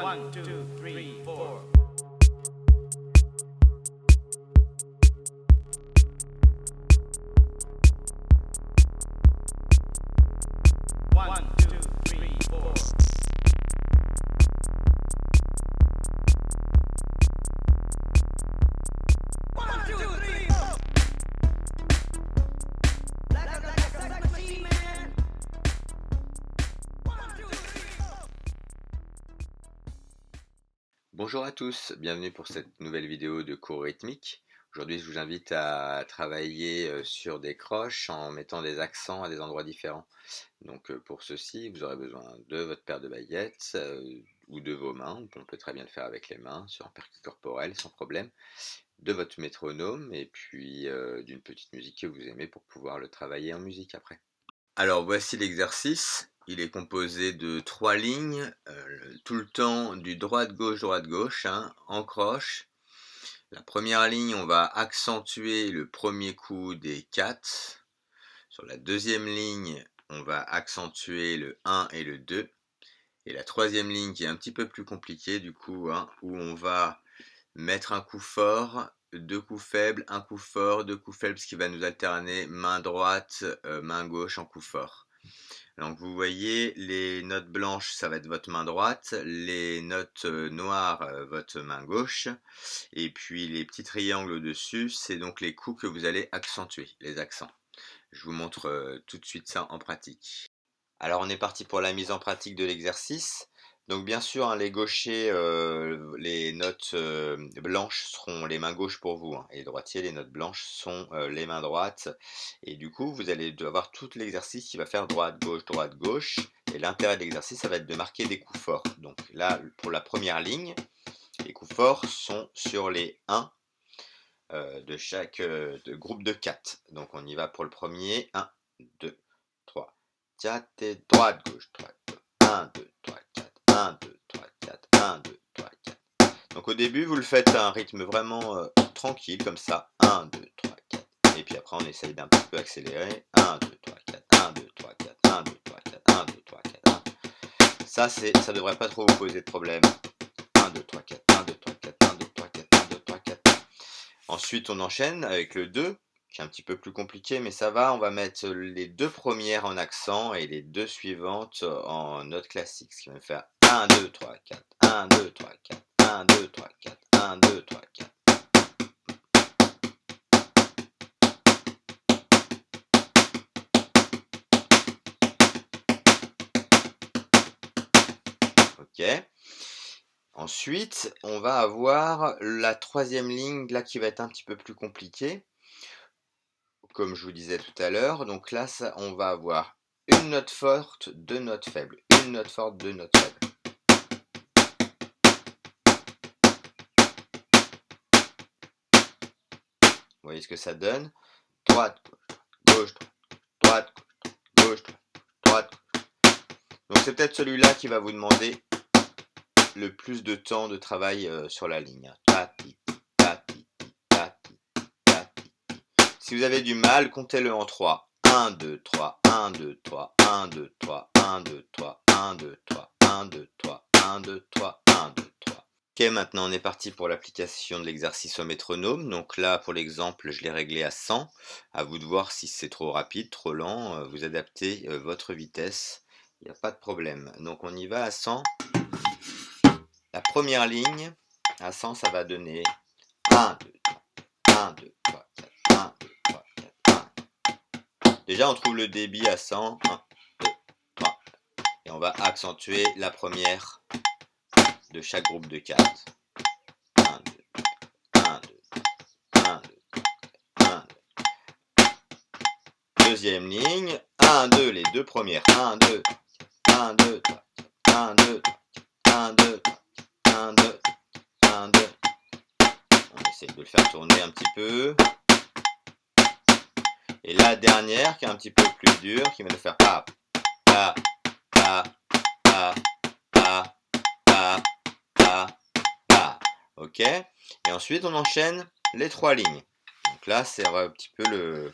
1, 2, 3, 4. 1, 2, 3, 4. Bonjour à tous, bienvenue pour cette nouvelle vidéo de cours rythmique. Aujourd'hui, je vous invite à travailler sur des croches en mettant des accents à des endroits différents. Donc pour ceci, vous aurez besoin de votre paire de baguettes ou de vos mains. On peut très bien le faire avec les mains sur un percu corporel sans problème. De votre métronome et puis d'une petite musique que vous aimez pour pouvoir le travailler en musique après. Alors voici l'exercice. Il est composé de 3 lignes, tout le temps du droite-gauche, hein, en croche. La première ligne, on va accentuer le premier coup des 4. Sur la deuxième ligne, on va accentuer le 1 et le 2. Et la troisième ligne, qui est un petit peu plus compliquée du coup, hein, où on va mettre un coup fort, 2 coups faibles, un coup fort, 2 coups faibles, ce qui va nous alterner main droite, main gauche en coup fort. Donc vous voyez, les notes blanches, ça va être votre main droite, les notes noires, votre main gauche, et puis les petits triangles au-dessus, c'est donc les coups que vous allez accentuer, les accents. Je vous montre tout de suite ça en pratique. Alors on est parti pour la mise en pratique de l'exercice. Donc bien sûr, hein, les gauchers, les notes blanches seront les mains gauches pour vous, hein, et les droitiers, les notes blanches sont les mains droites. Et du coup, vous allez avoir tout l'exercice qui va faire droite, gauche. Et l'intérêt de l'exercice, ça va être de marquer des coups forts. Donc là, pour la première ligne, les coups forts sont sur les 1 de chaque groupe de 4. Donc on y va pour le premier. 1, 2, 3, 4 et droite, gauche, 1, 2, 3, 4, 1, 2, 3, 4, 1, 2, 3, 4. Donc au début, vous le faites à un rythme vraiment tranquille, comme ça. 1, 2, 3, 4. Et puis après, on essaye d'un petit peu accélérer. 1, 2, 3, 4, 1, 2, 3, 4, 1, 2, 3, 4, 1, 2, 3, 4, 1. Ça devrait pas trop vous poser de problème. 1, 2, 3, 4, 1, 2, 3, 4, 1, 2, 3, 4, 1, 2, 3, 4. Ensuite, on enchaîne avec le 2, qui est un petit peu plus compliqué, mais ça va. On va mettre les 2 premières en accent et les 2 suivantes en notes classiques. Ce qui va me faire 1, 2, 3, 4, 1, 2, 3, 4, 1, 2, 3, 4, 1, 2, 3, 4. Ok. Ensuite, on va avoir la troisième ligne là qui va être un petit peu plus compliquée, comme je vous disais tout à l'heure. Donc là, on va avoir une note forte, 2 notes faibles. Une note forte, 2 notes faibles. Vous voyez ce que ça donne? Droite, gauche, droite, gauche, droite. Donc c'est peut-être celui-là qui va vous demander le plus de temps de travail sur la ligne. Si vous avez du mal, comptez-le en 3. 1, 2, 3, 1, 2, 3, 1, 2, 3, 1, 2, 3, 1, 2, 3, 1, 2, 3, 1, 2, 3, 1, 2, 3. Ok, maintenant on est parti pour l'application de l'exercice au métronome. Donc là, pour l'exemple, je l'ai réglé à 100. À vous de voir si c'est trop rapide, trop lent. Vous adaptez votre vitesse. Il n'y a pas de problème. Donc on y va à 100. La première ligne, à 100, ça va donner 1, 2, 3, 1, 2, 3, 4, 1, 2, 3, 4, 1. Déjà, on trouve le débit à 100. 1, 2, 3. Et on va accentuer la première de chaque groupe de 4. 1, 2, 1, 2, 1, 2, 1, 2. Deuxième ligne. 1, 2, les deux premières. 1, 2, 1, 2, 3, 1, 2, 1, 2, 1, 2, 1, 2. On essaye de le faire tourner un petit peu. Et la dernière, qui est un petit peu plus dure, qui va nous faire pa, pa, pa, pa, pa, pa, pa, pa. Ok? Et ensuite, on enchaîne les 3 lignes. Donc là, c'est un petit peu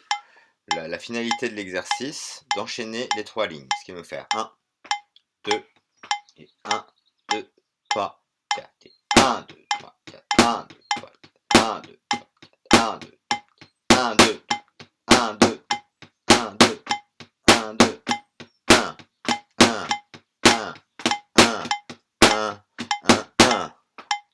la finalité de l'exercice, d'enchaîner les 3 lignes. Ce qui va nous faire 1, 2, et 1, 2, 3,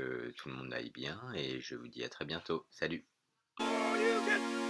que tout le monde aille bien et je vous dis à très bientôt. Salut! Oh, you get